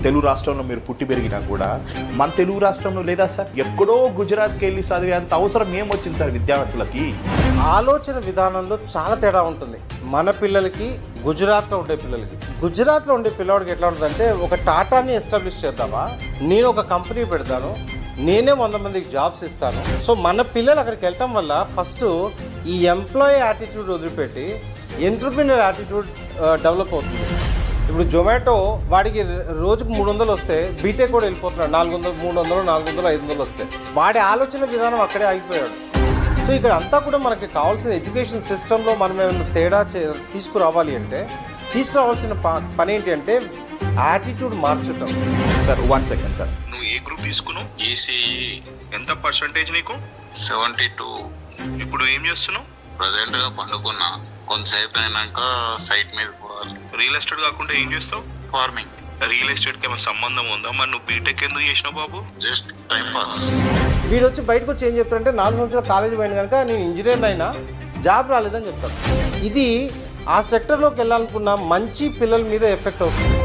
తెలుగు రాష్ట్రంలో మీరు పుట్టి పెరిగినా కూడా మన తెలుగు రాష్ట్రంలో లేదా సార్? ఎక్కడో గుజరాత్కి వెళ్ళి చదివేంత అవసరం ఏమొచ్చింది సార్ విద్యార్థులకి? ఆలోచన విధానంలో చాలా తేడా ఉంటుంది మన పిల్లలకి, గుజరాత్లో ఉండే పిల్లలకి. గుజరాత్లో ఉండే పిల్లవాడికి ఎట్లా ఉంటుందంటే, ఒక టాటాని ఎస్టాబ్లిష్ చేద్దామా, నేను ఒక కంపెనీ పెడతాను, నేనే 100 మందికి జాబ్స్ ఇస్తాను. సో మన పిల్లలు అక్కడికి వెళ్ళటం వల్ల ఫస్ట్ ఈ ఎంప్లాయీ యాటిట్యూడ్ వదిలిపెట్టి ఎంటర్‌ప్రెన్యూర్ యాటిట్యూడ్ డెవలప్ అవుతుంది. ఇప్పుడు జొమాటో వాడికి రోజుకు 300 వస్తే బీటెక్ కూడా వెళ్ళిపోతున్నాడు. 400, 300, 400, 500 వస్తే వాడి ఆలోచన విధానం అక్కడే ఆగిపోయాడు. సో ఇక్కడ అంతా కూడా మనకి కావాల్సిన ఎడ్యుకేషన్ సిస్టంలో మనం ఏమైనా తేడా తీసుకురావాలి అంటే, తీసుకురావాల్సిన పని ఏంటి అంటే యాటిట్యూడ్ మార్చటం. సార్ 1 సెకండ్ సార్, నువ్వు ఏ గ్రూప్ తీసుకున్నావు? ఈసీఈ. ఎంత పర్సంటేజ్ నీకు? 72. ఇప్పుడు ఏం చేస్తున్నావు? ప్రజెంట్ గా పండుకున్నా, కొంతసేపు అయినాక సైట్ మీద పోవాలి. రియల్ ఎస్టేట్ కాకుండా ఏం చేస్తావు? ఫార్మింగ్. రియల్ ఎస్టేట్ కి ఏమైనా సంబంధం ఉందా? మరి నువ్వు బీటెక్ ఎందుకు చేసినావు బాబు? Just time pass. వీడు వచ్చి బయటకు వచ్చి ఏం చెప్తారంటే, 4 సంవత్సరాలు కాలేజీ పోయిన కనుక నేను ఇంజనీర్ అయినా జాబ్ రాలేదని చెప్తాను. ఇది ఆ సెక్టర్లోకి వెళ్ళాలనుకున్న మంచి పిల్లల మీద ఎఫెక్ట్ అవుతుంది.